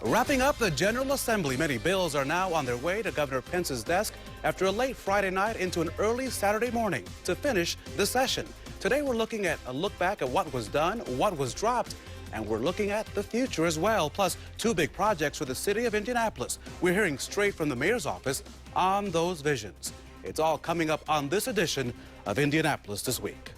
Wrapping up the General Assembly, many bills are now on their way to Governor Pence's desk after a late Friday night into an early Saturday morning to finish the session. Today we're looking at a look back at what was done, what was dropped, and we're looking at the future as well, plus two big projects for the city of Indianapolis. We're hearing straight from the mayor's office on those visions. It's all coming up on this edition of Indianapolis This Week.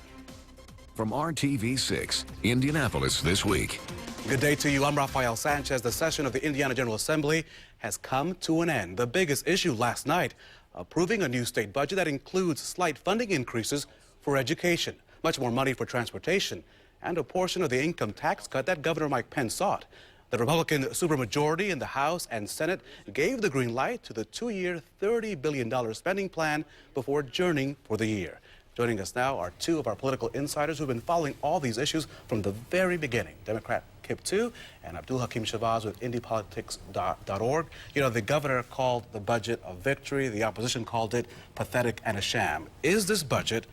From RTV6, Indianapolis This Week. Good day to you. I'm Rafael Sanchez. The session of the Indiana General Assembly has come to an end. The biggest issue last night, approving a new state budget that includes slight funding increases for education, much more money for transportation, and a portion of the income tax cut that Governor Mike Pence sought. The Republican supermajority in the House and Senate gave the green light to the two-year, $30 billion spending plan before adjourning for the year. Joining us now are two of our political insiders who've been following all these issues from the very beginning. Democrat Kip Tu and Abdul Hakim Shabazz with IndyPolitics.org. You know, the governor called the budget a victory. The opposition called it pathetic and a sham. Is this budget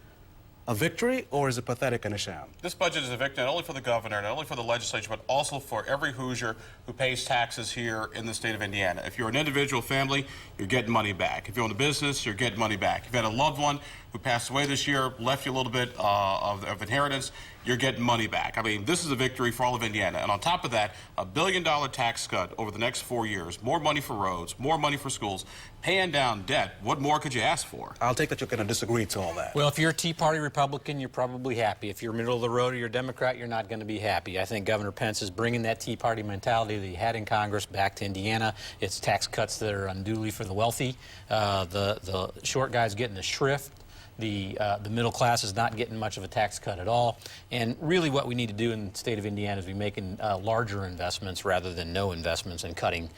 a victory, or is it pathetic and a sham? This budget is a victory not only for the governor, not only for the legislature, but also for every Hoosier who pays taxes here in the state of Indiana. If you're an individual family, you're getting money back. If you own a business, you're getting money back. If you had a loved one who passed away this year, left you a little bit of inheritance, you're getting money back. I mean, this is a victory for all of Indiana. And on top of that, a $1 billion tax cut over the next 4 years, more money for roads, more money for schools, paying down debt. What more could you ask for? I'll take that you're going to disagree to all that. Well, if you're a Tea Party Republican, you're probably happy. If you're middle of the road or you're a Democrat, you're not going to be happy. I think Governor Pence is bringing that Tea Party mentality that he had in Congress back to Indiana. It's tax cuts that are unduly for the wealthy. The short guy's getting the shrift. The middle class is not getting much of a tax cut at all. And really what we need to do in the state of Indiana is be making larger investments rather than no investments and cutting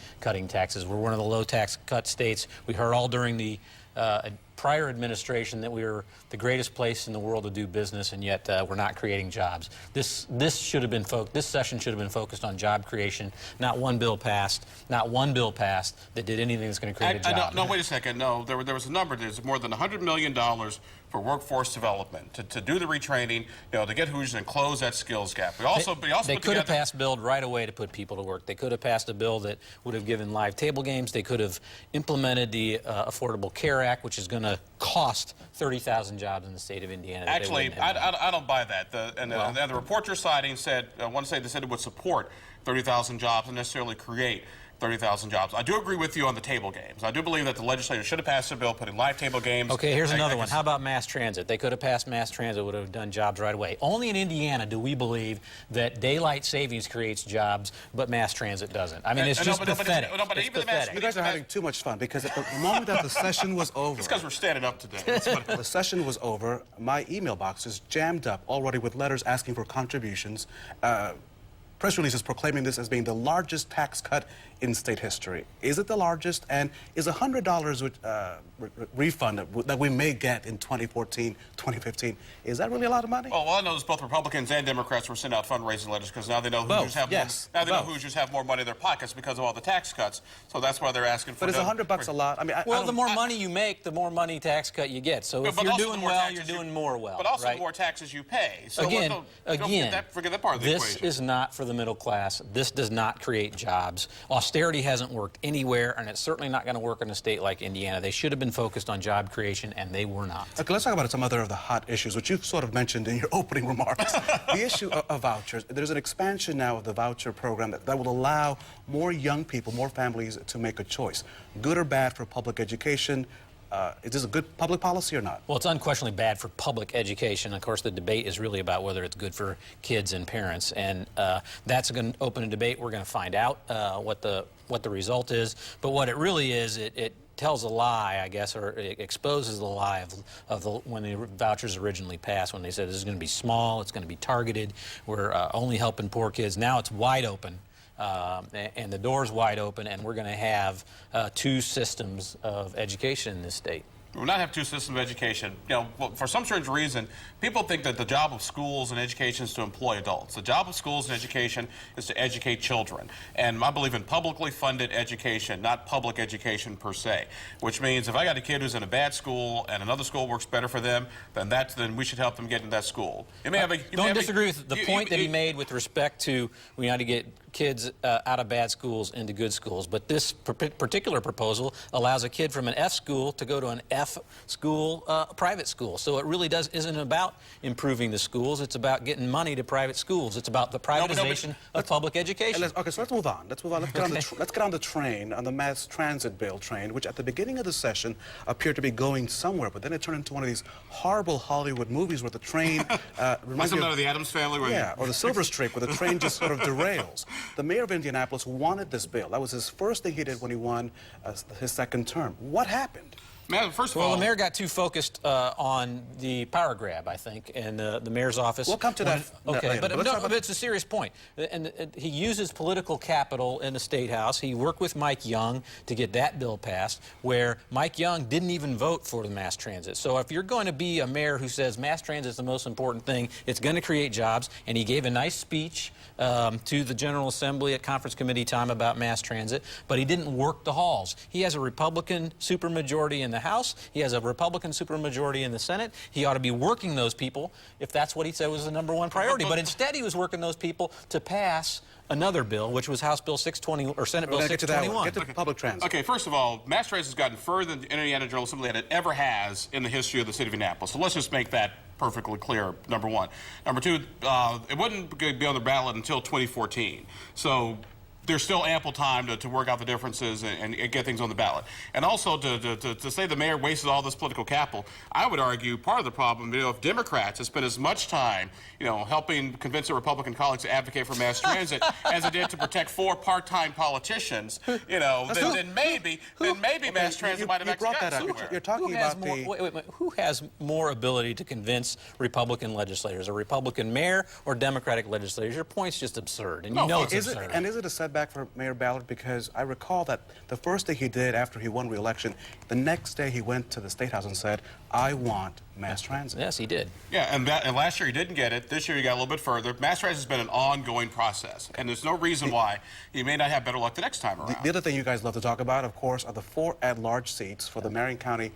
taxes. We're one of the low tax cut states. We heard all during the prior administration that we were the greatest place in the world to do business, and yet we're not creating jobs. This should have been this session should have been focused on job creation. Not one bill passed that did anything that's going to create a job. No, wait a second. No, there was a number. There's more than $100 million for workforce development to do the retraining, you know, to get Hoosiers and close that skills gap. They could have passed a bill right away to put people to work. They could have passed a bill that would have given live table games. They could have implemented the Affordable Care Act, which is going to cost 30,000 jobs in the state of Indiana. Actually, I don't buy that. The report you're citing said, they said it would support 30,000 jobs and necessarily create 30,000 jobs. I do agree with you on the table games. I do believe that the legislature should have passed a bill putting live table games. Okay, here's another one. How about mass transit? They could have passed mass transit, would have done jobs right away. Only in Indiana do we believe that daylight savings creates jobs, but mass transit doesn't. I mean, it's just pathetic. It's pathetic. You guys are having too much fun because at the moment that the session was over... It's because we're standing up today. The session was over. My email box is jammed up already with letters asking for contributions. Press releases proclaiming this as being the largest tax cut in state history. Is it the largest? And is $100 refund that we may get in 2014, 2015, is that really a lot of money? Well, I know is both Republicans and Democrats were sending out fundraising letters because now they know Hoosiers have Hoosiers have more money in their pockets because of all the tax cuts. So that's why they're asking for. But is $100 a lot? I mean, the more money you make, the more money tax cut you get. So if you're doing well, you're doing more well. But also right? the more taxes you pay. So again, forget that part of the equation. This is not for the middle class. This does not create jobs. Austerity hasn't worked anywhere, and it's certainly not going to work in a state like Indiana. They should have been focused on job creation, and they were not. Okay, let's talk about some other of the hot issues, which you've sort of mentioned in your opening remarks. The issue of vouchers. There's an expansion now of the voucher program that will allow more young people, more families to make a choice. Good or bad for public education? Is this a good public policy or not? Well, it's unquestionably bad for public education. Of course, the debate is really about whether it's good for kids and parents, and that's going to open a debate. We're going to find out what the result is. But what it really is, it tells a lie, I guess, or it exposes the lie of when the vouchers originally passed, when they said this is going to be small, it's going to be targeted, we're only helping poor kids. Now it's wide open. And the door's wide open, and we're going to have two systems of education in this state. We will not have two systems of education. You know, well, for some strange reason, people think that the job of schools and education is to employ adults. The job of schools and education is to educate children. And I believe in publicly funded education, not public education per se. Which means if I got a kid who's in a bad school and another school works better for them, then we should help them get into that school. You may have a, Don't disagree with the point that he made with respect to we need to get kids out of bad schools into good schools. But this particular proposal allows a kid from an F school to go to an F school, private school. So it really isn't about improving the schools. It's about getting money to private schools. It's about the privatization of public education. Okay, so let's move on. Let's move on. Let's get on the train, on the mass transit bill train, which at the beginning of the session appeared to be going somewhere, but then it turned into one of these horrible Hollywood movies where the train reminds me of the Addams Family. Yeah, or the Silver Streak, where the train just sort of derails. The mayor of Indianapolis wanted this bill. That was his first thing he did when he won his second term. What happened? Man, first of all, the mayor got too focused on the power grab, I think, in the mayor's office. We'll come to that Okay, later, but it's a serious point. And he uses political capital in the State House. He worked with Mike Young to get that bill passed, where Mike Young didn't even vote for the mass transit. So if you're going to be a mayor who says mass transit is the most important thing, it's going to create jobs, and he gave a nice speech to the General Assembly at conference committee time about mass transit, but he didn't work the halls. He has a Republican supermajority in the House. He has a Republican supermajority in the Senate. He ought to be working those people if that's what he said was the #1 priority. But instead, he was working those people to pass another bill, which was House Bill 620 or Senate Bill 621. Get to public transit. Okay, first of all, mass transit has gotten further in the Indiana General Assembly than it ever has in the history of the city of Indianapolis. So let's just make that perfectly clear, number one. Number two, it wouldn't be on the ballot until 2014. So there's still ample time to work out the differences and get things on the ballot. And also to say the mayor wasted all this political capital, I would argue part of the problem, if Democrats have spent as much time, helping convince their Republican colleagues to advocate for mass transit as it did to protect 4 part-time politicians, then maybe mass transit might have actually gotten somewhere. You're talking about the... Who has more ability to convince Republican legislators, a Republican mayor or Democratic legislators? Your point's just absurd, and it's absurd. And is it a setback for Mayor Ballard? Because I recall that the first thing he did after he won re-election, the next day he went to the State House and said, I want mass transit. Yes, he did. Yeah, and last year he didn't get it. This year he got a little bit further. Mass transit has been an ongoing process, and there's no reason why he may not have better luck the next time around. The other thing you guys love to talk about, of course, are the 4 at-large seats for the Marion County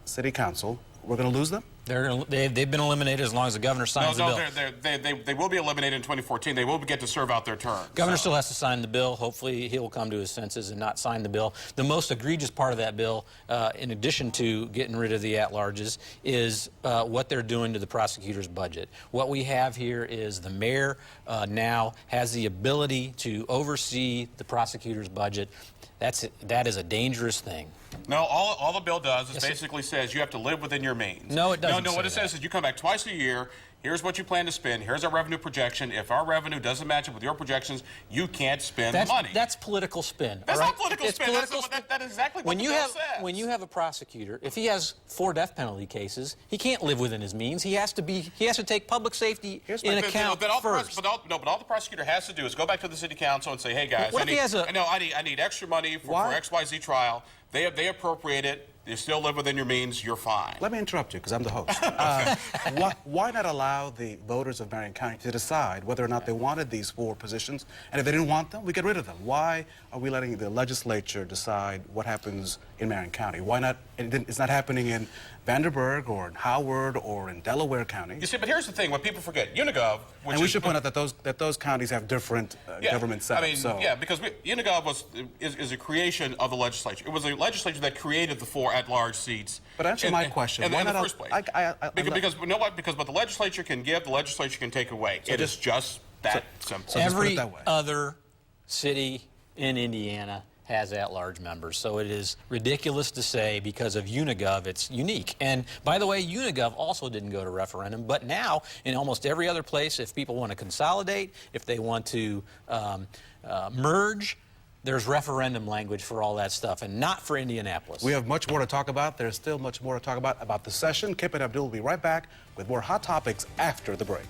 City Council. We're going to lose them? They've been eliminated as long as the governor signs the bill. No, they will be eliminated in 2014. They will get to serve out their term. Governor still has to sign the bill. Hopefully he'll come to his senses and not sign the bill. The most egregious part of that bill, in addition to getting rid of the at-larges, is what they're doing to the prosecutor's budget. What we have here is the mayor now has the ability to oversee the prosecutor's budget. That is a dangerous thing. No, all the bill does is basically says you have to live within your means. No, it doesn't. No, what it says is you come back twice a year. Here's what you plan to spend. Here's our revenue projection. If our revenue doesn't match up with your projections, you can't spend the money. That's political spin. That's not political it's spin. Political That is exactly what the bill says. When you have a prosecutor, if he has 4 death penalty cases, he can't live within his means. He has to take public safety in account first. But all the prosecutor has to do is go back to the city council and say, hey guys, what if he has I need extra money for XYZ trial. They appropriate it. You still live within your means, you're fine. Let me interrupt you, because I'm the host. Why not allow the voters of Marion County to decide whether or not they wanted these 4 positions? And if they didn't want them, we get rid of them. Why are we letting the legislature decide what happens in Marion County? Why not? It's not happening in Vanderburgh or in Howard or in Delaware County. You see, but here's the thing, what people forget, Unigov, which and we should point out that those counties have different government setups. Because Unigov is a creation of the legislature. It was the legislature that created the 4 at-large seats. But answer my question. In the first place. Because you know what? Because what the legislature can give, the legislature can take away. It is just that simple. So every other city in Indiana has at-large members, so it is ridiculous to say because of Unigov it's unique. And by the way, Unigov also didn't go to referendum, but now in almost every other place, if people want to consolidate, if they want to merge, there's referendum language for all that stuff, and not for Indianapolis. We have much more to talk about. There's still much more to talk about the session. Kip and Abdul will be right back with more hot topics after the break.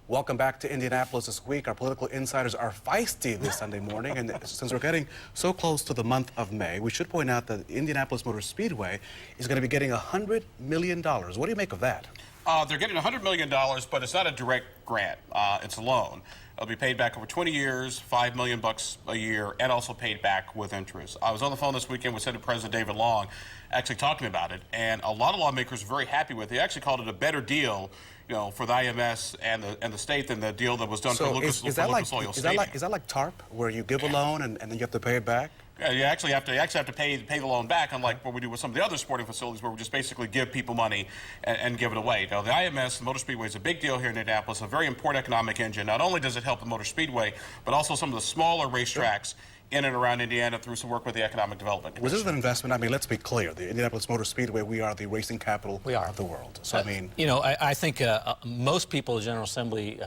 Welcome back to Indianapolis this week. Our political insiders are feisty this Sunday morning, and since we're getting so close to the month of May, we should point out that Indianapolis Motor Speedway is going to be getting $100 million. What do you make of that? They're getting $100 million, but it's not a direct grant. It's a loan. It'll be paid back over 20 years, $5 million a year, and also paid back with interest. I was on the phone this weekend with Senate President David Long, actually talking about it, and a lot of lawmakers are very happy with it. They actually called it a better deal, for the IMS and the state than the deal that was done for Lucas Oil Stadium. Is that like TARP, where you give a loan and then you have to pay it back? Yeah, you actually have to pay the loan back, unlike what we do with some of the other sporting facilities, where we just basically give people money and give it away. Now, the IMS, the Motor Speedway, is a big deal here in Indianapolis, a very important economic engine. Not only does it help the Motor Speedway, but also some of the smaller racetracks in and around Indiana through some work with the Economic Development Commission. Was this an investment? I mean, let's be clear. The Indianapolis Motor Speedway, we are the racing capital of the world. So, I mean... I think most people in the General Assembly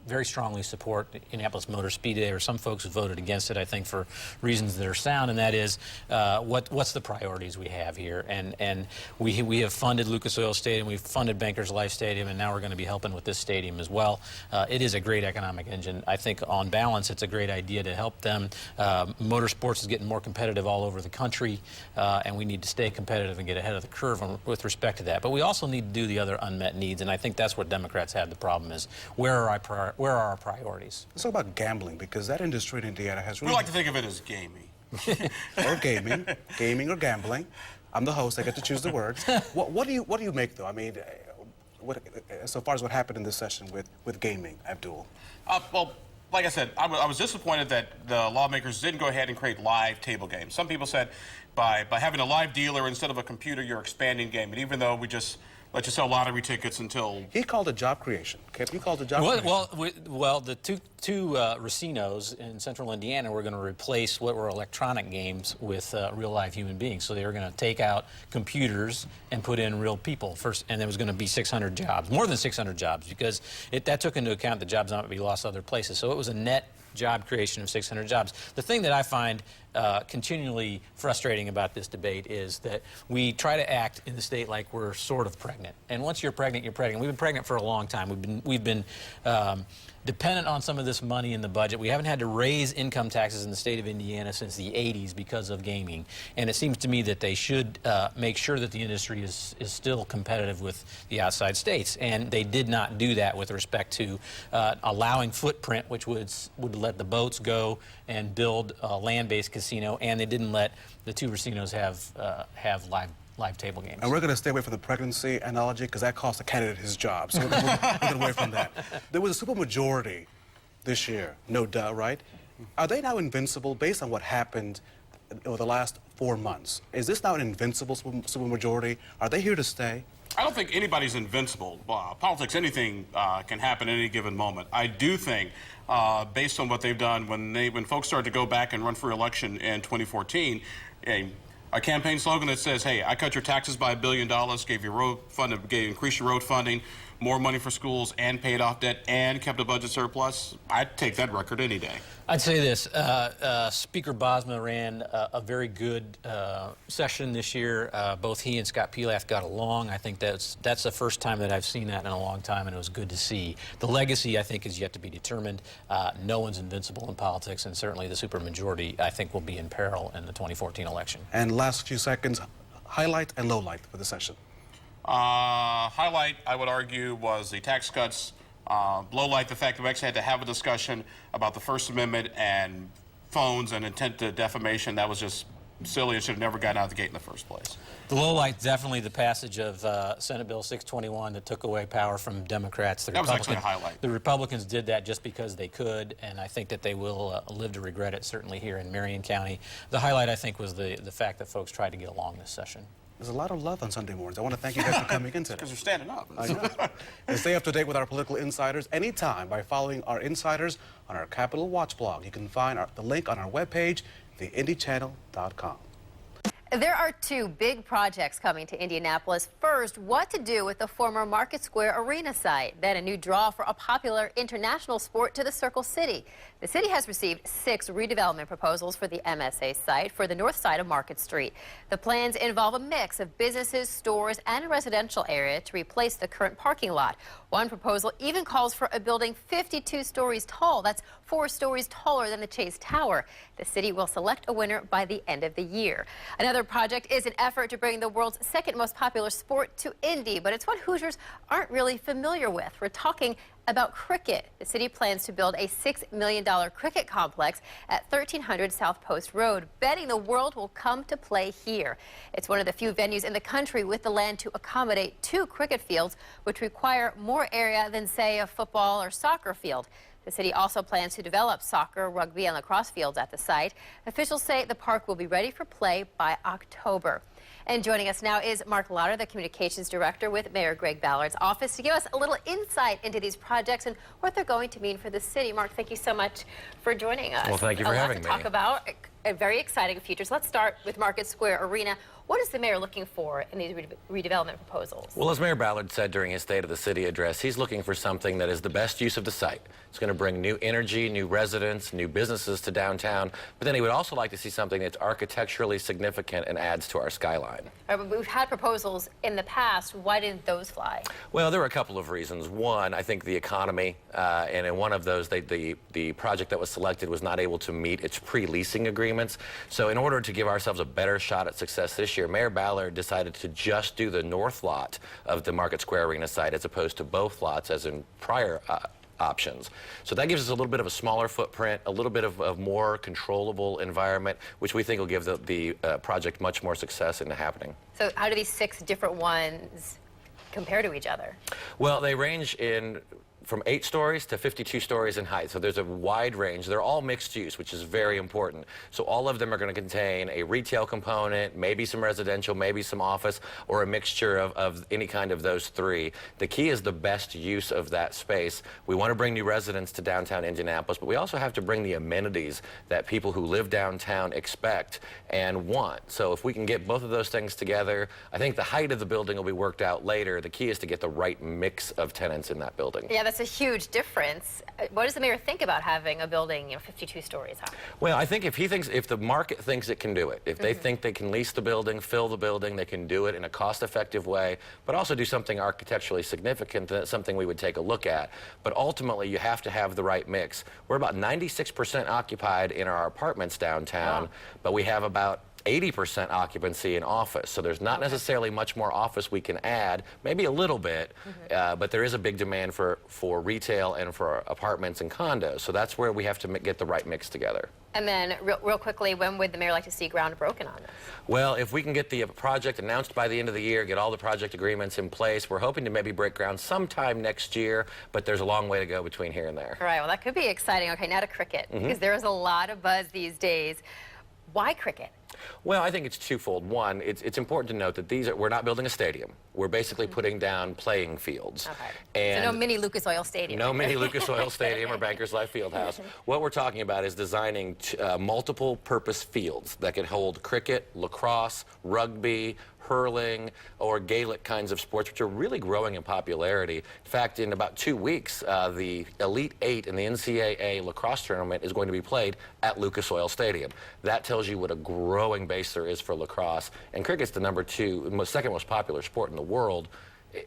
very strongly support Indianapolis Motor Speedway, or some folks have voted against it, I think, for reasons that are sound, and that is what's the priorities we have here. And we have funded Lucas Oil Stadium, we've funded Bankers Life Stadium, and now we're going to be helping with this stadium as well. It is a great economic engine. I think on balance it's a great idea to help them. Motorsports is getting more competitive all over the country, and we need to stay competitive and get ahead of the curve with respect to that. But we also need to do the other unmet needs, and I think that's what Democrats have the problem is, where are our priorities? Let's talk about gambling, because that industry in Indiana has really... We like to think of it as gaming. Or gaming or gambling. I'm the host, I get to choose the words. What do you make, though? I mean, so far as what happened in this session with gaming, Abdul? Well, like I said, I was disappointed that the lawmakers didn't go ahead and create live table games. Some people said by having a live dealer instead of a computer, you're expanding the game. And even though we just let you sell lottery tickets until... He called it job creation. He called it job creation. Well, the two racinos in central Indiana were going to replace what were electronic games with real live human beings. So they were going to take out computers and put in real people first, and there was going to be 600 jobs, more than 600 jobs, because that took into account the jobs not to be lost other places. So it was a net job creation of 600 jobs. The thing that I find continually frustrating about this debate is that we try to act in the state like we're sort of pregnant. And once you're pregnant, you're pregnant. We've been pregnant for a long time. We've been dependent on some of this money in the budget. We haven't had to raise income taxes in the state of Indiana since the 80s because of gaming. And it seems to me that they should make sure that the industry is still competitive with the outside states. And they did not do that with respect to allowing Footprint, which would let the boats go and build a land-based casino, and they didn't let the two racinos have live table games. And we're going to stay away from the pregnancy analogy, because that cost a candidate his job. So we're going to get away from that. There was a supermajority this year, no doubt, right? Are they now invincible based on what happened over the last 4 months? Is this now an invincible supermajority? Are they here to stay? I don't think anybody's invincible. Politics, anything can happen at any given moment. I do think, based on what they've done, when folks started to go back and run for election in 2014, a campaign slogan that says, hey, I cut your taxes by $1 billion, gave you road funding, increased your road funding, more money for schools, and paid off debt, and kept a budget surplus, I'd take that record any day. I'd say this. Speaker Bosma ran a very good session this year. Both he and Scott Pilath got along. I think that's the first time that I've seen that in a long time, and it was good to see. The legacy, I think, is yet to be determined. No one's invincible in politics, and certainly the supermajority, I think, will be in peril in the 2014 election. And last few seconds, highlight and low light for the session. Highlight, I would argue, was the tax cuts. Low light, the fact that we actually had to have a discussion about the First Amendment and phones and intent to defamation. That was just silly and should have never gotten out of the gate in the first place. The low light, definitely the passage of Senate Bill 621 that took away power from Democrats. That was actually a highlight. The Republicans did that just because they could, and I think that they will live to regret it, certainly here in Marion County. The highlight, I think, was the fact that folks tried to get along this session. There's a lot of love on Sunday mornings. I want to thank you guys for coming in today. Because you're standing up. I know. And stay up to date with our political insiders anytime by following our insiders on our Capitol Watch blog. You can find the link on our webpage, theindychannel.com. There are two big projects coming to Indianapolis. First, what to do with the former Market Square Arena site. Then a new draw for a popular international sport to the Circle City. The city has received 6 redevelopment proposals for the MSA site for the north side of Market Street. The plans involve a mix of businesses, stores, and a residential area to replace the current parking lot. One proposal even calls for a building 52 stories tall. That's 4 stories taller than the Chase Tower. The city will select a winner by the end of the year. Another project is an effort to bring the world's second most popular sport to Indy, but it's what Hoosiers aren't really familiar with. We're talking about cricket. The city plans to build a $6 million cricket complex at 1300 South Post Road, betting the world will come to play here. It's one of the few venues in the country with the land to accommodate 2 cricket fields, which require more area than, say, a football or soccer field. The city also plans to develop soccer, rugby, and lacrosse fields at the site. Officials say the park will be ready for play by October. And joining us now is Mark Lauder, the communications director with Mayor Greg Ballard's office, to give us a little insight into these projects and what they're going to mean for the city. Mark, thank you so much for joining us. Well, thank you for having me. A lot to talk about. A very exciting futures. Let's start with Market Square Arena. What is the mayor looking for in these redevelopment proposals? Well, as Mayor Ballard said during his State of the City address, he's looking for something that is the best use of the site. It's going to bring new energy, new residents, new businesses to downtown, but then he would also like to see something that's architecturally significant and adds to our skyline. We've had proposals in the past. Why didn't those fly? Well, there were a couple of reasons. One, I think the economy, and in one of those, the project that was selected was not able to meet its pre-leasing agreements. So in order to give ourselves a better shot at success this year, Mayor Ballard decided to just do the north lot of the Market Square Arena site as opposed to both lots as in prior options. So that gives us a little bit of a smaller footprint, a little bit of more controllable environment, which we think will give the project much more success into happening. So how do these 6 different ones compare to each other? Well, they range in from 8 stories to 52 stories in height. So there's a wide range. They're all mixed use, which is very important. So all of them are going to contain a retail component, maybe some residential, maybe some office, or a mixture of any kind of those 3. The key is the best use of that space. We want to bring new residents to downtown Indianapolis, but we also have to bring the amenities that people who live downtown expect and want. So if we can get both of those things together, I think the height of the building will be worked out later. The key is to get the right mix of tenants in that building. Yeah, that's a huge difference. What does the mayor think about having a building, 52 stories high? Well, I think if the market thinks it can do it, if they think they can lease the building, fill the building, they can do it in a cost-effective way, but also do something architecturally significant, that's something we would take a look at. But ultimately, you have to have the right mix. We're about 96% occupied in our apartments downtown, but we have about 80% occupancy in office. So there's not necessarily much more office we can add, maybe a little bit, but there is a big demand for retail and for apartments and condos. So that's where we have to get the right mix together. And then, real quickly, when would the mayor like to see ground broken on this? Well, if we can get the project announced by the end of the year, get all the project agreements in place, we're hoping to maybe break ground sometime next year, but there's a long way to go between here and there. All right, well, that could be exciting. Okay, now to cricket, because there is a lot of buzz these days. Why cricket? Well, I think it's twofold. One, it's important to note that we're not building a stadium. We're basically putting down playing fields. Okay. And so no mini Lucas Oil Stadium. No mini Lucas Oil Stadium or Bankers Life Fieldhouse. What we're talking about is designing multiple purpose fields that can hold cricket, lacrosse, rugby, hurling, or Gaelic kinds of sports, which are really growing in popularity. In fact, in about 2 weeks, the Elite 8 in the NCAA lacrosse tournament is going to be played at Lucas Oil Stadium. That tells you what a growing base there is for lacrosse. And cricket's the second most popular sport in the world.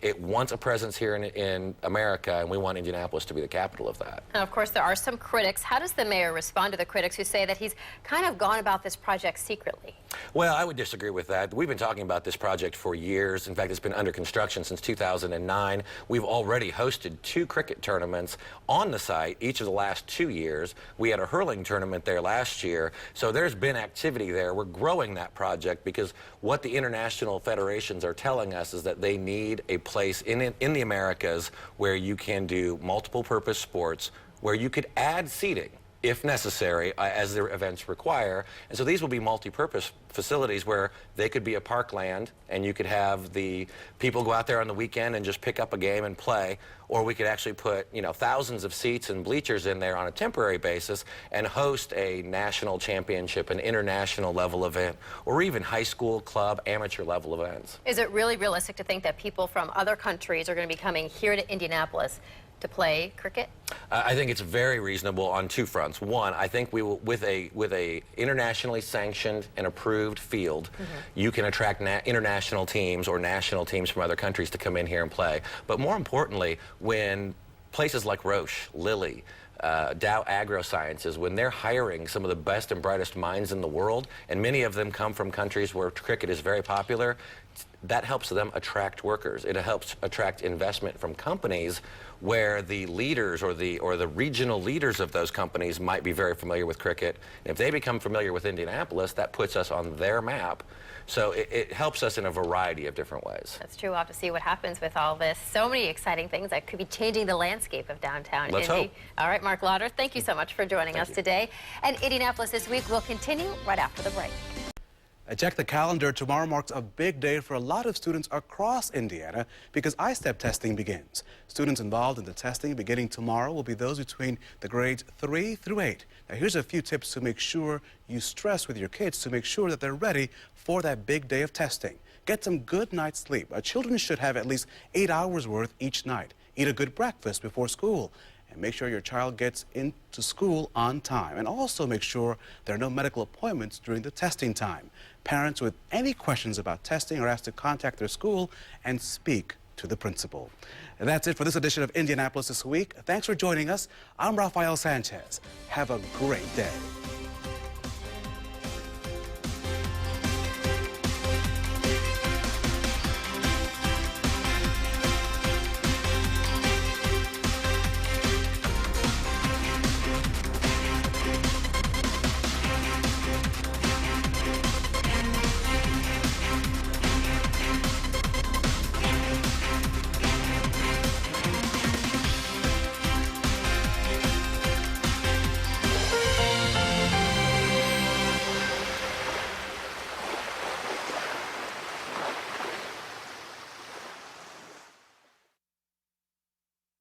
It wants a presence here in America, and we want Indianapolis to be the capital of that. Now, of course, there are some critics. How does the mayor respond to the critics who say that he's kind of gone about this project secretly? Well, I would disagree with that. We've been talking about this project for years. In fact, it's been under construction since 2009. We've already hosted 2 cricket tournaments on the site each of the last 2 years. We had a hurling tournament there last year. So there's been activity there. We're growing that project because what the international federations are telling us is that they need a place in the Americas where you can do multiple purpose sports, where you could add seating. if necessary, as their events require. And so these will be multi-purpose facilities where they could be a parkland and you could have the people go out there on the weekend and just pick up a game and play, or we could actually put, you know, thousands of seats and bleachers in there on a temporary basis and host a national championship, an international level event, or even high school, club, amateur level events. Is it really realistic to think that people from other countries are going to be coming here to Indianapolis to play cricket? I think it's very reasonable on two fronts. One, I think we will, with a internationally sanctioned and approved field, you can attract international teams or national teams from other countries to come in here and play. But more importantly, when places like Roche, Lilly, Dow AgroSciences, when they're hiring some of the best and brightest minds in the world, and many of them come from countries where cricket is very popular, that helps them attract workers. It helps attract investment from companies where the leaders or the regional leaders of those companies might be very familiar with cricket. And if they become familiar with Indianapolis, that puts us on their map. So it helps us in a variety of different ways. That's true. We'll have to see what happens with all this. So many exciting things that could be changing the landscape of downtown Let's Indy. hope. All right, Mark Lauder, thank you so much for joining us today. And Indianapolis This Week will continue right after the break. Check the calendar. Tomorrow marks a big day for a lot of students across Indiana because I-STEP testing begins. Students involved in the testing beginning tomorrow will be those between the grades 3 through 8. Now, here's a few tips to make sure you stress with your kids to make sure that they're ready for that big day of testing. Get some good night's sleep. Children should have at least 8 hours worth each night. Eat a good breakfast before school. And make sure your child gets into school on time. And also make sure there are no medical appointments during the testing time. Parents with any questions about testing are asked to contact their school and speak to the principal. And that's it for this edition of Indianapolis This Week. Thanks for joining us. I'm Rafael Sanchez. Have a great day.